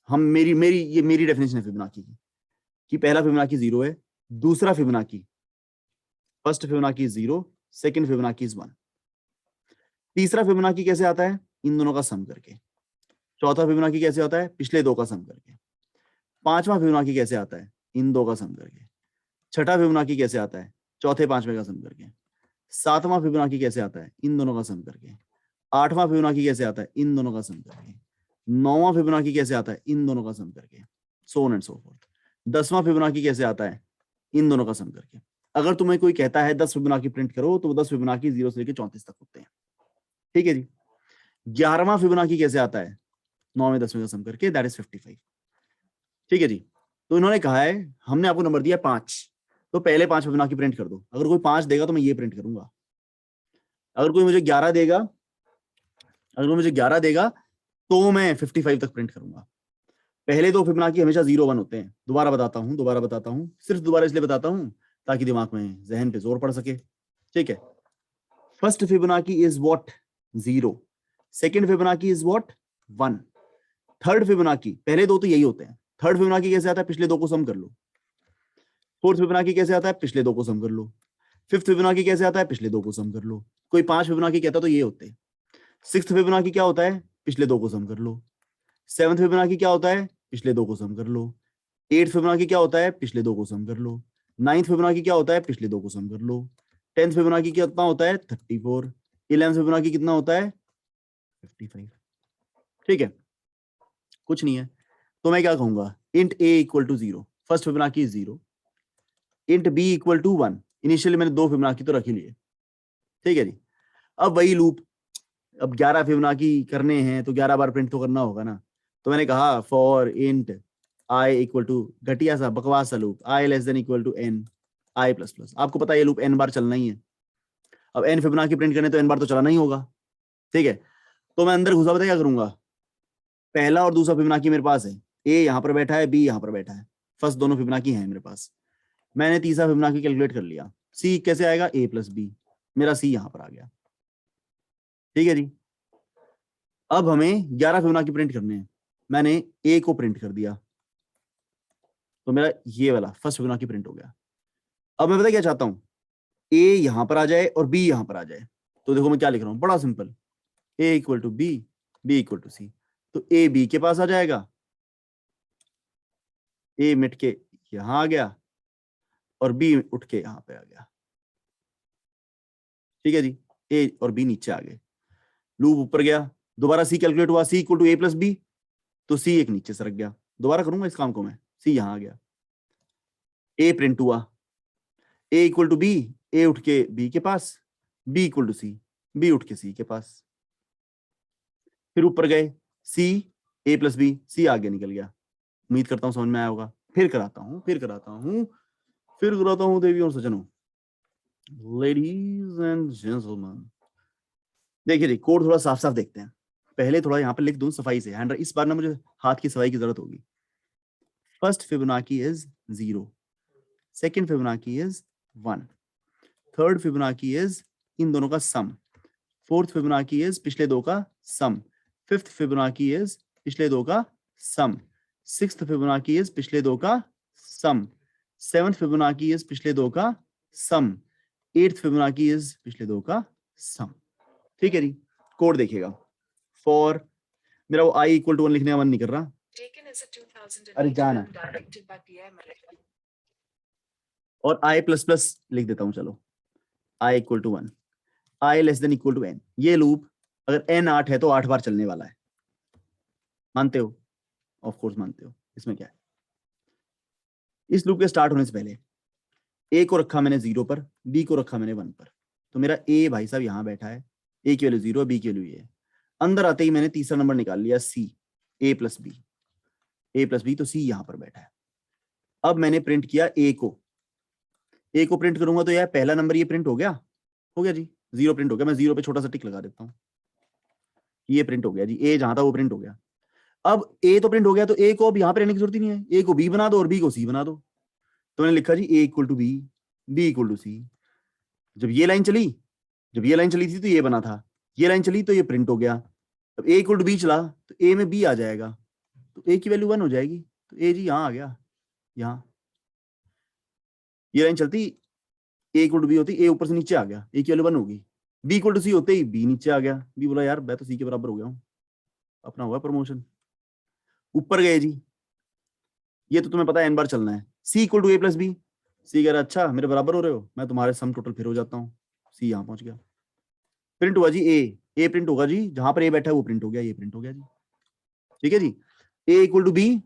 हम मेरी डेफिनेशन है फिबोनाची की कि पहला फिबोनाची 0 है, दूसरा Fibonacci, first Fibonacci is 0, second Fibonacci is 1, तीसरा फिबोनाची कैसे आता है? इन दोनों का सम करके, चौथा फिबोनाची कैसे आता है? पिछले दो का सम करके, पांचवा फिबोनाची कैसे आता है? इन दो का सम करके, छठा फिबोनाची कैसे आता है? चौथे पांचवे का सम करके, सातवां फिबोनाची कैसे आता है? इन दोनों का सम करके, आठवां फिबोनाची कैसे आता है? इन दोनों का सम करके, नौवां फिबोनाची कैसे आता है? इन दोनों का सम करके, so on and so forth. 10वां फिबोनाची कैसे आता है? इन दोनों का सम करके। अगर तुम्हें कोई कहता है 10 फिबोनाची प्रिंट करो, तो 10 फिबोनाची 0 से लेकर 34 तक होते हैं। ठीक है जी। 11वां फिबोनाची कैसे आता है? 9 में 10वें का सम करके, दैट इज 55। ठीक है जी। तो इन्होंने कहा है, हमने आपको नंबर दिया 5, तो पहले 5 फिबोनाची प्रिंट कर दो। अगर कोई 5 देगा तो मैं ये प्रिंट करूंगा, अगर कोई मुझे 11 देगा, तो मैं 55 तक प्रिंट करूंगा। पहले दो फिबोनाची हमेशा 0 1 होते हैं। दोबारा बताता हूं, सिर्फ दोबारा इसलिए बताता हूं ताकि दिमाग में, जहन पे जोर पड़ सके। ठीक है। First Fibonacci is what? 0। Second Fibonacci is what? 1। Third Fibonacci, पहले दो तो यही होते हैं। थर्ड फिबोनाची कैसे आता है? पिछले दो को सम कर लो। फोर्थ फिबोनाची कैसे आता है? पिछले दो को सम कर लो। फिफ्थ फिबोनाची कैसे आता है? पिछले दो को सम कर लो। कोई 5 फिबोनाची कहता तो ये होते हैं। सिक्स्थ फिबोनाची क्या होता है? पिछले दो को सम कर लो। सेवंथ फिबोनाची क्या होता है? पिछले दो को सम कर लो। एट्थ फिबोनाची क्या होता है? पिछले दो को सम कर लो। नाइन्थ फिबोनाची क्या होता है? पिछले दो को सम कर लो। 10th फिबोनाची कितना होता है? 34। 11th फिबोनाची कितना होता है? 55। ठीक है, कुछ नहीं है। तो मैं क्या कहूंगा? Int a equal to 0, first Fibonacci is 0। Int b equal to 1, initially मैंने दो फिबोनाची तो रख ही लिए। ठीक है जी। अब वही लूप, अब 11 फिबोनाची करने हैं तो 11 बार प्रिंट तो करना होगा ना। तो मैंने कहा for int i equal to, घटिया सा बकवास सा loop, i less than equal to n i plus plus. आपको पता है ये लूप एन बार चलना ही है। अब एन फिबोनाची प्रिंट करने तो एन बार तो चलाना ही होगा। ठीक है। तो मैं अंदर घुसा, पता क्या करूंगा? पहला और दूसरा फिबोनाची मेरे पास है, ए यहां पर बैठा है, बी यहां पर बैठा है, फर्स्ट दोनों फिबोनाची है मेरे पास। मैंने तीसरा फिबोनाची कैलकुलेट कर लिया। सी कैसे आएगा? ए प्लस बी, मेरा सी यहां पर आ गया। ठीक है जी। अब हमें 11 फिबोनाची प्रिंट करने हैं। मैंने ए को प्रिंट कर दिया, तो मेरा ये वाला फर्स्ट फिबोनाची प्रिंट हो गया। अब मैं पता क्या चाहता हूं? ए यहां पर आ जाए और बी यहां पर आ जाए। तो देखो मैं क्या लिख रहा हूं, बड़ा simple, A equal to B, B equal to C. तो ए बी के पास आ जाएगा, ए मिट के यहां आ गया और बी उठ के यहां पे आ गया। ठीक है जी। ए और बी नीचे आ गए, लूप ऊपर गया, दोबारा सी कैलकुलेट हुआ, C equal to A plus B, तो सी एक नीचे सरक गया। दोबारा करूंगा इस काम को मैं, सी यहां आ गया, ए प्रिंट हुआ, A equal to B, A उठ के बी के पास, B equal to C, B उठ के सी के पास। फिर ऊपर गए, सी ए प्लस बी, सी आगे निकल गया। उम्मीद करता हूं समझ में आया होगा। फिर कराता हूं देवी और सज्जनों, लेडीज एंड जेंटलमैन। देखिए कोड थोड़ा साफ साफ देखते हैं। पहले थोड़ा यहाँ पे लिख दूं सफाई से, हैंड, इस बार ना मुझे हाथ की सफाई की जरूरत होगी। First Fibonacci is 0, second Fibonacci is 1, third Fibonacci is in दोनों का सम, फोर्थ फिबोनाची इज पिछले दो का सम, फिफ्थ फिबोनाची इज पिछले दो का सम, सिक्स्थ फिबोनाची इज पिछले दो का सम, सेवंथ फिबोनाची इज पिछले दो का सम, एट्थ फिबोनाची इज पिछले दो का सम। ठीक है जी। कोड देखिएगा। फॉर, मेरा वो आई इक्वल टू 1 लिखने का मन नहीं कर रहा, अरे जाना, और आई प्लस प्लस लिख देता हूं। चलो, I equal to 1, I less than equal to N. ये लूप अगर एन 8 है तो 8 बार चलने वाला है। मानते हो? ऑफ कोर्स मानते हो। इसमें क्या है? इस लूप के स्टार्ट होने से पहले ए को रखा मैंने 0 पर, बी को रखा मैंने 1 पर। तो मेरा ए भाई साहब यहां बैठा है, ए की वैल्यू 0, बी की वैल्यू ये। अंदर आते ही मैंने तीसरा नंबर निकाल लिया, सी, ए प्लस बी, ए प्लस बी, तो सी यहां पर बैठा है। अब मैंने प्रिंट किया ए को, ए को प्रिंट करूंगा तो यार पहला नंबर ये प्रिंट हो गया जी, 0 प्रिंट हो गया। मैं 0 पे छोटा सा टिक लगा देता हूं, ये प्रिंट हो गया जी, ए जहां था वो प्रिंट हो गया। अब ए तो प्रिंट हो गया, तो ए को अब यहां पर रहने की जरूरत ही नहीं है, ए को बी बना दो और बी को सी बना दो। तो मैंने लिखा जी A equal to B, B equal to C. जब ये लाइन चली थी तो ये बना था, ये लाइन चली तो ये प्रिंट हो गया। अब ए इक्वल टू बी चला तो ए में बी आ जाएगा, तो ए की वैल्यू 1 हो जाएगी, तो ए जी यहाँ आ गया, यहाँ ये लाइन चलती, ए इक्वल टू बी होती, ए ऊपर से नीचे आ गया, ए की वैल्यू 1 होगी, बी इक्वल टू सी होते ही बी नीचे आ गया, बी बोला यार मैं तो सी के बराबर हो गया हूँ, अपना हुआ प्रमोशन। ऊपर गए जी, ये तो तुम्हें पता है एन बार चलना है, C equal to A plus B, C कह रहा अच्छा मेरे बराबर हो रहे हो, मैं तुम्हारे सम टोटल फिर हो जाता हूँ, सी यहाँ पहुंच गया, प्रिंट हुआ जी ए प्रिंट होगा जी, जहां पर ए बैठा है वो प्रिंट हो गया, ये प्रिंट हो गया जी, ठीक है जी। ए इक्वल टू बी,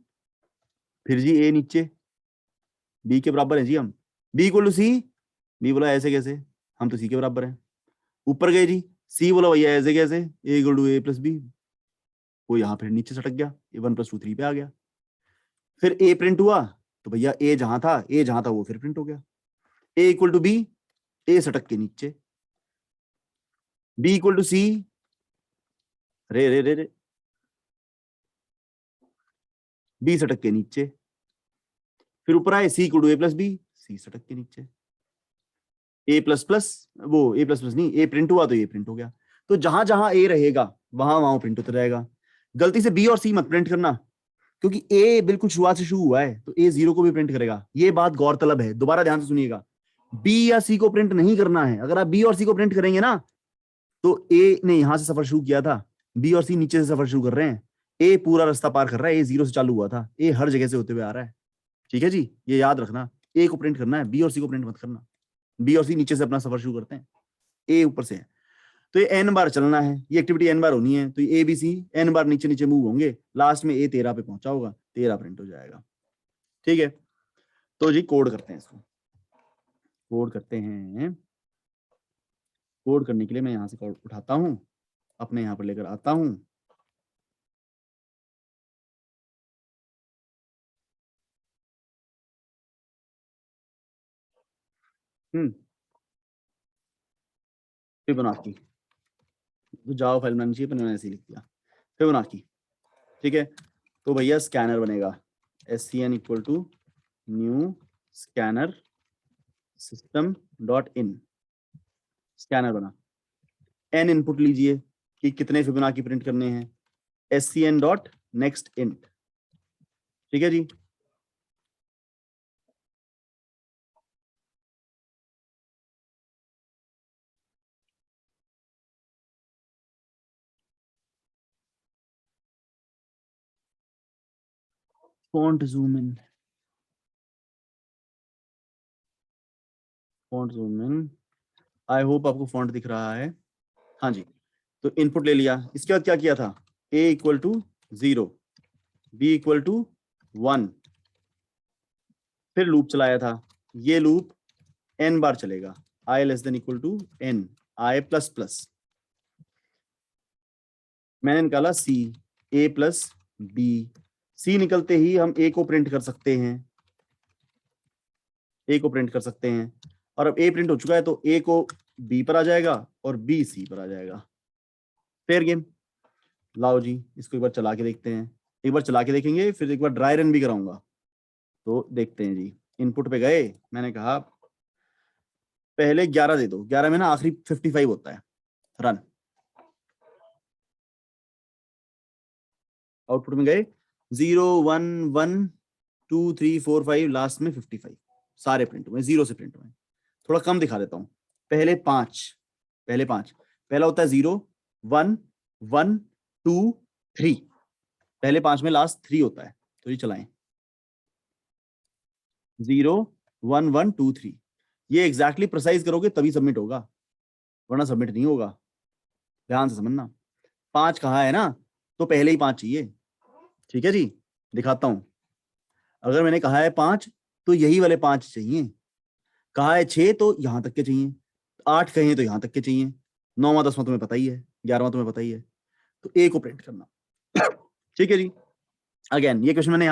फिर जी ए नीचे, बी के बराबर है जी हम, b equal to C, b बोला ऐसे कैसे, हम तो सी के बराबर हैं। ऊपर गए जी, सी बोला भैया ऐसे कैसे, A equal to A plus B, वो यहाँ फिर नीचे सटक गया, ए 1 + 2 3 पे आ गया। फिर ए प्रिंट हुआ, तो भैया ए जहां था वो फिर प्रिंट हो गया, ए इक्वल टू बी, ए सटक के नीचे, बी इक्वल टू सी, रे रे रे रे, बी सटक के नीचे, फिर ऊपर आए C equal to A plus B, C सटक के नीचे, ए प्लस प्लस, वो ए प्लस प्लस नहीं, ए प्रिंट हुआ तो ये प्रिंट हो गया। तो जहां जहां ए रहेगा वहां वहां प्रिंट होता रहेगा। गलती से बी और सी मत प्रिंट करना, क्योंकि ए बिल्कुल शुरुआत से शुरू हुआ है, तो ए 0 को भी प्रिंट करेगा, ये बात गौरतलब है, दोबारा ध्यान से सुनिएगा। बी या सी को प्रिंट नहीं करना है, अगर आप बी और सी को प्रिंट करेंगे ना, तो ए ने यहां से सफर शुरू किया था, बी और सी नीचे से सफर शुरू कर रहे हैं, ए पूरा रास्ता पार कर रहा है, ए 0 से चालू हुआ था, ए हर जगह से होते हुए आ रहा है, ठीक है जी, ये याद रखना, ए को प्रिंट करना है, बी और सी को प्रिंट मत करना, बी और सी नीचे से अपना सफर शुरू करते हैं, ए ऊपर से है, तो ये एन बार चलना है, ये एक्टिविटी एन बार होनी है, तो ये ए बी सी एन बार नीचे नीचे मूव होंगे, लास्ट में ए 13 पे पहुंचा होगा, 13 प्रिंट हो जाएगा, ठीक है। तो जी कोड करते हैं इसको, कोड करते हैं, कोड करने के लिए मैं यहां से कोड उठाता हूं, अपने यहां पर लेकर आता हूं, फिबोनाची, तो जावा फाइल बनानी चाहिए, पर मैंने ऐसे ही लिख दिया फिबोनाची, ठीक है। तो भैया स्कैनर बनेगा, scn equal to new scanner system dot in, scanner बना, n इनपुट लीजिए कि कितने फिबोनाची प्रिंट करने हैं, scn डॉट नेक्स्ट इंट, ठीक है जी। Font zoom in, font zoom in, I hope आपको फॉन्ट दिख रहा है, हाँ जी। तो इनपुट ले लिया, इसके बाद क्या किया था, a equal to 0, b equal to 1, फिर लूप चलाया था, ये लूप n बार चलेगा, i less than equal to n, i plus plus, मैंने निकाला c, a plus b, c निकलते ही हम a को प्रिंट कर सकते हैं, a को प्रिंट कर सकते हैं, और अब a प्रिंट हो चुका है तो a को b पर आ जाएगा और b c पर आ जाएगा, फेयर गेम। लाओ जी इसको एक बार चला के देखते हैं, एक बार चला के देखेंगे, फिर एक बार ड्राई रन भी कराऊंगा, तो देखते हैं जी। इनपुट पे गए, मैंने कहा पहले 11 दे दो, 11 में ना आखिरी 55 होता है, रन, आउटपुट में गए 0 1 1 2 3 4 5, लास्ट में 55 सारे प्रिंट हुए, 0 से प्रिंट हुए। थोड़ा कम दिखा देता हूँ, पहले 5, पहला होता है 0 1 1 2 3, पहले 5 में लास्ट 3 होता है, तो ये चलाएं 0 1 1 2 3, ये एग्जैक्टली प्रिसाइज करोगे तभी सबमिट होगा, वरना सबमिट नहीं होगा, ध्यान से समझना। 5 कहा है ना, तो पहले ही 5 चाहिए, ठीक है जी। दिखाता हूं, अगर मैंने कहा है 5 तो यही वाले 5 चाहिए, कहा है 6 तो यहां तक के चाहिए, 8 कहें तो यहां तक के चाहिए, 9वां 10वां तुम्हें पता ही है, 11वां तुम्हें पता ही है, तो ए को प्रिंट करना, ठीक है जी। अगेन ये क्वेश्चन मैंने